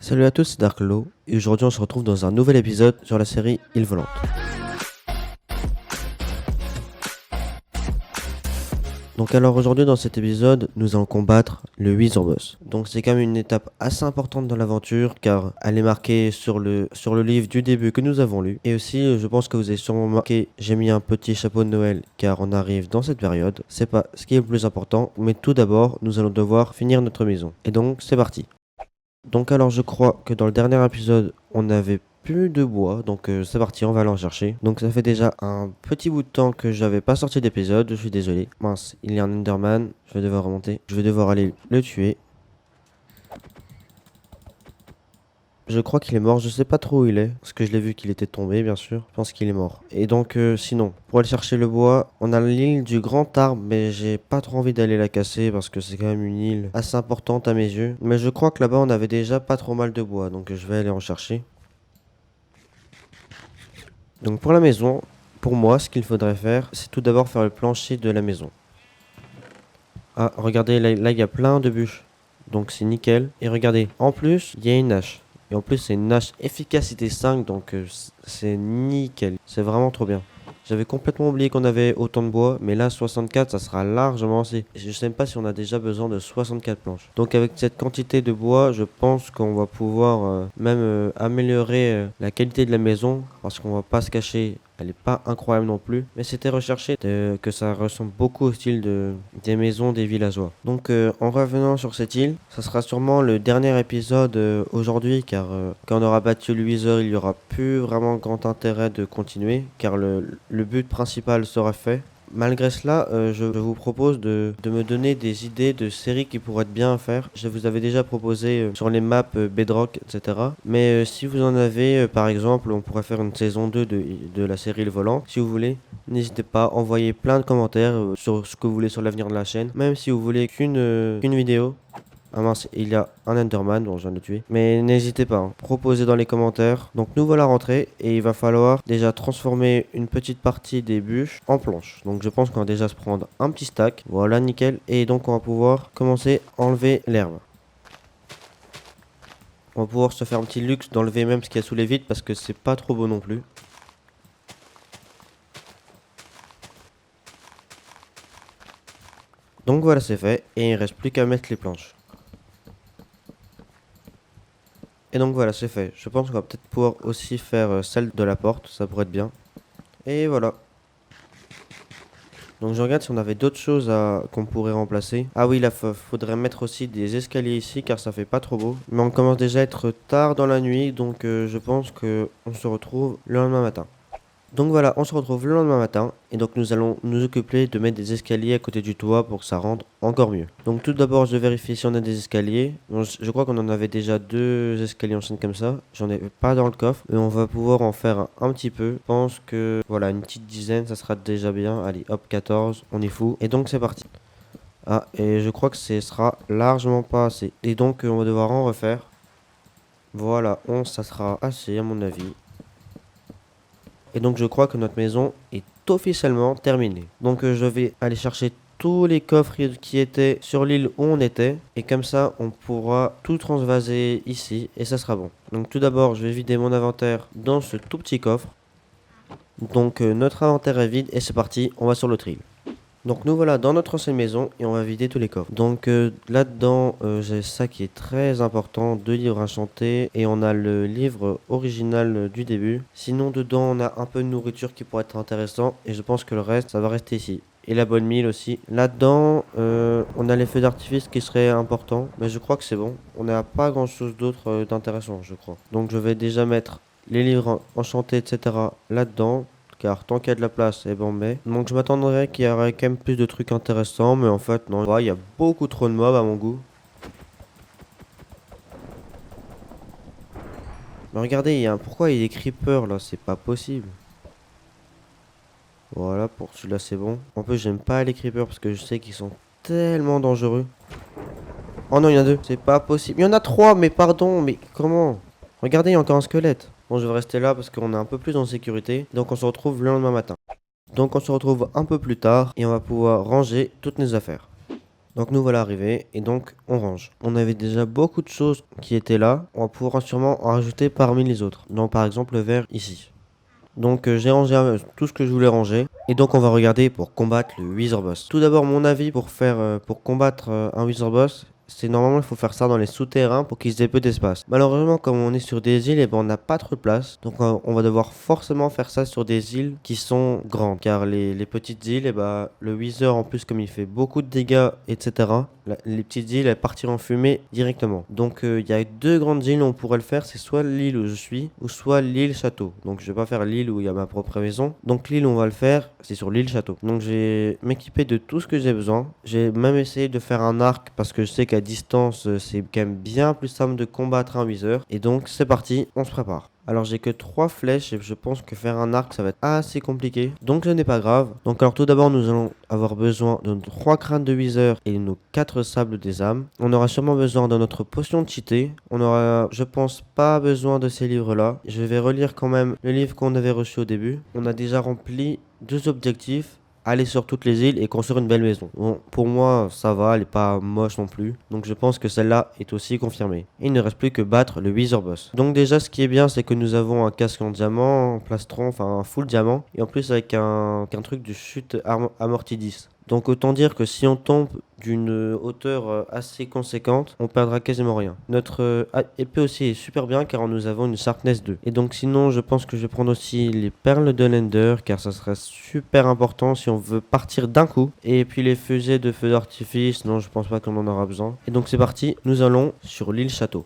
Salut à tous, c'est Darklo, et aujourd'hui on se retrouve dans un nouvel épisode sur la série Île Volante. Donc alors aujourd'hui dans cet épisode, nous allons combattre le Wither Boss. Donc c'est quand même une étape assez importante dans l'aventure, car elle est marquée sur le livre du début que nous avons lu. Et aussi, je pense que vous avez sûrement marqué, j'ai mis un petit chapeau de Noël, car on arrive dans cette période. C'est pas ce qui est le plus important, mais tout d'abord, nous allons devoir finir notre maison. Et donc c'est parti. Donc alors je crois que dans le dernier épisode, on avait plus de bois, donc c'est parti, on va aller en chercher. Donc ça fait déjà un petit bout de temps que j'avais pas sorti d'épisode, je suis désolé. Mince, il y a un Enderman, je vais devoir remonter. Je vais devoir aller le tuer. Je crois qu'il est mort, je sais pas trop où il est, parce que je l'ai vu qu'il était tombé, bien sûr. Je pense qu'il est mort. Et donc, sinon, pour aller chercher le bois, on a l'île du Grand Arbre, mais j'ai pas trop envie d'aller la casser, parce que c'est quand même une île assez importante à mes yeux. Mais je crois que là-bas, on avait déjà pas trop mal de bois, donc je vais aller en chercher. Donc pour la maison, pour moi, ce qu'il faudrait faire, c'est tout d'abord faire le plancher de la maison. Ah, regardez, là, il y a plein de bûches. Donc c'est nickel. Et regardez, en plus, il y a une hache. Et en plus, c'est une hache efficacité 5, donc c'est nickel. C'est vraiment trop bien. J'avais complètement oublié qu'on avait autant de bois, mais là, 64, ça sera largement assez. Je sais même pas si on a déjà besoin de 64 planches. Donc avec cette quantité de bois, je pense qu'on va pouvoir même améliorer la qualité de la maison, parce qu'on va pas se cacher. Elle est pas incroyable non plus, mais c'était recherché que ça ressemble beaucoup au style des maisons des villageois. Donc en revenant sur cette île, ça sera sûrement le dernier épisode aujourd'hui, car quand on aura battu le Wither, il y aura plus vraiment grand intérêt de continuer, car le but principal sera fait. Malgré cela, je vous propose de me donner des idées de séries qui pourraient être bien à faire. Je vous avais déjà proposé sur les maps Bedrock, etc. Mais si vous en avez, par exemple, on pourrait faire une saison 2 de la série Le Volant. Si vous voulez, n'hésitez pas à envoyer plein de commentaires sur ce que vous voulez sur l'avenir de la chaîne. Même si vous voulez qu'une vidéo. Ah mince, il y a un Enderman, bon je viens de le tuer. Mais n'hésitez pas, hein, proposez dans les commentaires. Donc nous voilà rentrés et il va falloir déjà transformer une petite partie des bûches en planches. Donc je pense qu'on va déjà se prendre un petit stack. Voilà, nickel. Et donc on va pouvoir commencer à enlever l'herbe. On va pouvoir se faire un petit luxe d'enlever même ce qu'il y a sous les vitres parce que c'est pas trop beau non plus. Donc voilà, c'est fait. Et il reste plus qu'à mettre les planches. Et donc voilà, c'est fait. Je pense qu'on va peut-être pouvoir aussi faire celle de la porte, ça pourrait être bien. Et voilà. Donc je regarde si on avait d'autres choses qu'on pourrait remplacer. Ah oui, là, faudrait mettre aussi des escaliers ici car ça fait pas trop beau. Mais on commence déjà à être tard dans la nuit, donc je pense que on se retrouve le lendemain matin. Donc voilà, on se retrouve le lendemain matin et donc nous allons nous occuper de mettre des escaliers à côté du toit pour que ça rende encore mieux. Donc tout d'abord, je vérifie si on a des escaliers. Bon, je crois qu'on en avait déjà deux escaliers en chaîne comme ça. J'en ai pas dans le coffre, mais on va pouvoir en faire un petit peu. Je pense que voilà, une petite dizaine, ça sera déjà bien. Allez, hop, 14, on est fou. Et donc c'est parti. Ah, et je crois que ce sera largement pas assez. Et donc on va devoir en refaire. Voilà, 11, ça sera assez à mon avis. Et donc je crois que notre maison est officiellement terminée. Donc je vais aller chercher tous les coffres qui étaient sur l'île où on était. Et comme ça, on pourra tout transvaser ici et ça sera bon. Donc tout d'abord, je vais vider mon inventaire dans ce tout petit coffre. Donc notre inventaire est vide et c'est parti, on va sur l'autre île. Donc nous voilà dans notre ancienne maison et on va vider tous les coffres. Donc là-dedans, j'ai ça qui est très important, deux livres enchantés et on a le livre original du début. Sinon dedans on a un peu de nourriture qui pourrait être intéressant et je pense que le reste ça va rester ici. Et la bonne mille aussi. Là-dedans, on a les feux d'artifice qui seraient importants, mais je crois que c'est bon. On n'a pas grand-chose d'autre d'intéressant, je crois. Donc je vais déjà mettre les livres enchantés, etc. là-dedans. Car tant qu'il y a de la place, et ben on met. Donc je m'attendrais qu'il y aurait quand même plus de trucs intéressants, mais en fait non. Ouais, il y a beaucoup trop de mobs à mon goût. Mais regardez, pourquoi il y a des creepers là? C'est pas possible. Voilà, pour celui-là c'est bon. En plus j'aime pas les creepers parce que je sais qu'ils sont tellement dangereux. Oh non, il y en a deux. C'est pas possible. Il y en a trois, mais pardon, mais comment? Regardez, il y a encore un squelette. Bon, je vais rester là parce qu'on est un peu plus en sécurité. Donc on se retrouve le lendemain matin. Donc on se retrouve un peu plus tard et on va pouvoir ranger toutes nos affaires. Donc nous voilà arrivés et donc on range. On avait déjà beaucoup de choses qui étaient là. On va pouvoir sûrement en rajouter parmi les autres. Donc par exemple le verre ici. Donc j'ai rangé tout ce que je voulais ranger. Et donc on va regarder pour combattre le Wither Boss. Tout d'abord mon avis pour combattre un Wither Boss. C'est normalement il faut faire ça dans les souterrains pour qu'ils aient peu d'espace. Malheureusement comme on est sur des îles et ben on n'a pas trop de place. Donc on va devoir forcément faire ça sur des îles qui sont grandes. Car les petites îles et ben le Wither en plus comme il fait beaucoup de dégâts etc. Les petites îles elles partiront en fumée directement. Donc il y a deux grandes îles où on pourrait le faire. C'est soit l'île où je suis ou soit l'île château. Donc je vais pas faire l'île où il y a ma propre maison. Donc l'île où on va le faire c'est sur l'île château. Donc je vais m'équiper de tout ce que j'ai besoin. J'ai même essayé de faire un arc parce que je sais qu'à distance c'est quand même bien plus simple de combattre un Wither. Et donc c'est parti, on se prépare. Alors j'ai que 3 flèches et je pense que faire un arc ça va être assez compliqué. Donc ce n'est pas grave. Donc alors tout d'abord nous allons avoir besoin de 3 crânes de Wither et nos 4 sables des âmes. On aura sûrement besoin de notre potion de cheaté. On aura je pense pas besoin de ces livres là. Je vais relire quand même le livre qu'on avait reçu au début. On a déjà rempli 2 objectifs. Aller sur toutes les îles et construire une belle maison. Bon, pour moi, ça va, elle est pas moche non plus. Donc je pense que celle-là est aussi confirmée. Et il ne reste plus que battre le Wither Boss. Donc déjà, ce qui est bien, c'est que nous avons un casque en diamant, en plastron, enfin un full diamant. Et en plus avec un truc de chute amorti 10. Donc autant dire que si on tombe d'une hauteur assez conséquente, on perdra quasiment rien. Notre épée aussi est super bien car nous avons une Sharpness 2. Et donc sinon je pense que je vais prendre aussi les perles de l'Ender car ça serait super important si on veut partir d'un coup. Et puis les fusées de feu d'artifice, non je pense pas qu'on en aura besoin. Et donc c'est parti, nous allons sur l'île château.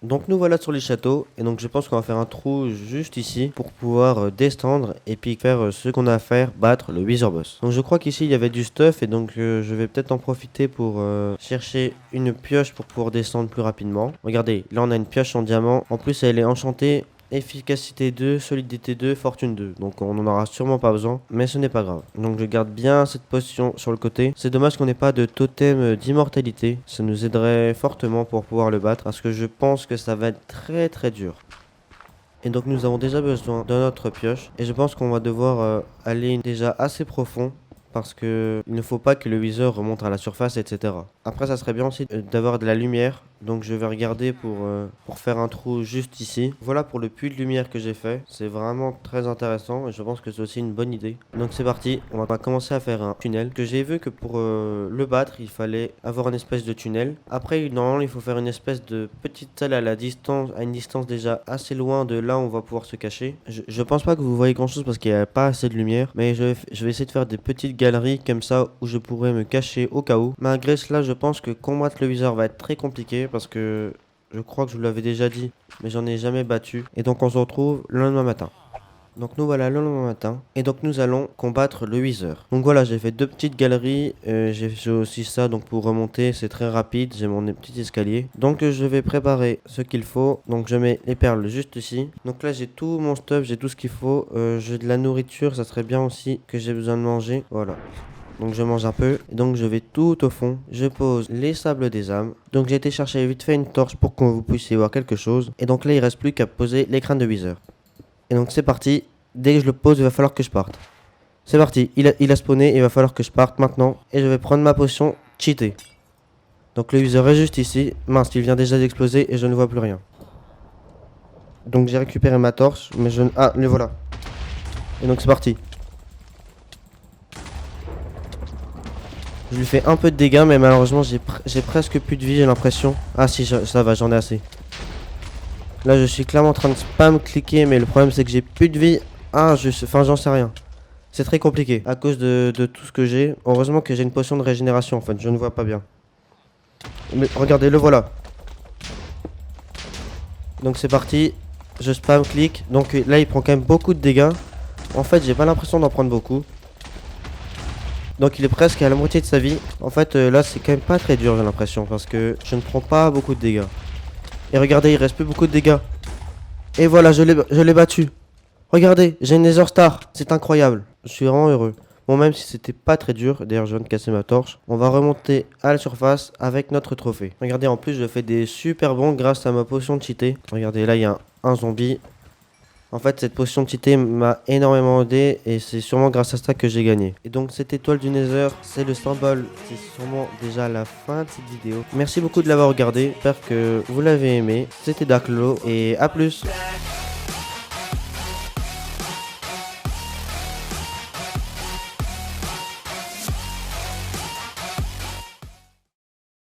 Donc nous voilà sur les châteaux et donc je pense qu'on va faire un trou juste ici pour pouvoir descendre et puis faire ce qu'on a à faire, battre le Wither Boss. Donc je crois qu'ici il y avait du stuff et donc je vais peut-être en profiter pour chercher une pioche pour pouvoir descendre plus rapidement. Regardez, là on a une pioche en diamant, en plus elle est enchantée. Efficacité 2, solidité 2, fortune 2. Donc on n'en aura sûrement pas besoin, mais ce n'est pas grave. Donc je garde bien cette potion sur le côté. C'est dommage qu'on n'ait pas de totem d'immortalité. Ça nous aiderait fortement pour pouvoir le battre, parce que je pense que ça va être très très dur. Et donc nous avons déjà besoin de notre pioche. Et je pense qu'on va devoir aller déjà assez profond. Parce que il ne faut pas que le Wither remonte à la surface, etc. Après, ça serait bien aussi d'avoir de la lumière. Donc je vais regarder pour faire un trou juste ici. Voilà pour le puits de lumière que j'ai fait. C'est vraiment très intéressant et je pense que c'est aussi une bonne idée. Donc c'est parti, on va commencer à faire un tunnel. Que j'ai vu que pour le battre, il fallait avoir une espèce de tunnel. Après, normalement, il faut faire une espèce de petite salle à une distance déjà assez loin de là où on va pouvoir se cacher. Je pense pas que vous voyez grand chose parce qu'il n'y a pas assez de lumière. Mais je vais essayer de faire des petites galeries comme ça où je pourrais me cacher au cas où. Malgré cela, je pense que combattre le Wither va être très compliqué parce que je crois que je vous l'avais déjà dit, mais j'en ai jamais battu. Et donc on se retrouve le lendemain matin. Donc nous voilà le lendemain matin et donc nous allons combattre le Wither. Donc voilà, j'ai fait 2 petites galeries, j'ai aussi ça donc pour remonter c'est très rapide, j'ai mon petit escalier. Donc je vais préparer ce qu'il faut, donc je mets les perles juste ici. Donc là j'ai tout mon stuff, j'ai tout ce qu'il faut, j'ai de la nourriture, ça serait bien aussi que j'ai besoin de manger, voilà. Donc je mange un peu, et donc je vais tout au fond, je pose les sables des âmes. Donc j'ai été chercher vite fait une torche pour que vous puissiez voir quelque chose. Et donc là il reste plus qu'à poser les crânes de Wither. Et donc c'est parti, dès que je le pose il va falloir que je parte. C'est parti, il a spawné, il va falloir que je parte maintenant. Et je vais prendre ma potion cheatée. Donc le Wither est juste ici, mince il vient déjà d'exploser et je ne vois plus rien. Donc j'ai récupéré ma torche, mais je... Ah, le voilà. Et donc c'est parti. Je lui fais un peu de dégâts, mais malheureusement j'ai presque plus de vie, j'ai l'impression. Ah si, ça va, j'en ai assez. Là je suis clairement en train de spam cliquer, mais le problème c'est que j'ai plus de vie. Ah, enfin j'en sais rien. C'est très compliqué à cause de tout ce que j'ai. Heureusement que j'ai une potion de régénération en fait, je ne vois pas bien. Mais regardez, le voilà. Donc c'est parti, je spam clique. Donc là il prend quand même beaucoup de dégâts. En fait j'ai pas l'impression d'en prendre beaucoup. Donc il est presque à la moitié de sa vie. En fait là c'est quand même pas très dur j'ai l'impression. Parce que je ne prends pas beaucoup de dégâts. Et regardez il reste plus beaucoup de dégâts. Et voilà je l'ai battu. Regardez j'ai une Nether Star. C'est incroyable. Je suis vraiment heureux. Bon même si c'était pas très dur. D'ailleurs je viens de casser ma torche. On va remonter à la surface avec notre trophée. Regardez en plus je fais des super bons grâce à ma potion de cheaté. Regardez là il y a un zombie. En fait, cette potion de cité m'a énormément aidé et c'est sûrement grâce à ça que j'ai gagné. Et donc cette étoile du Nether, c'est le symbole. C'est sûrement déjà la fin de cette vidéo. Merci beaucoup de l'avoir regardé. J'espère que vous l'avez aimé. C'était Darklo et à plus.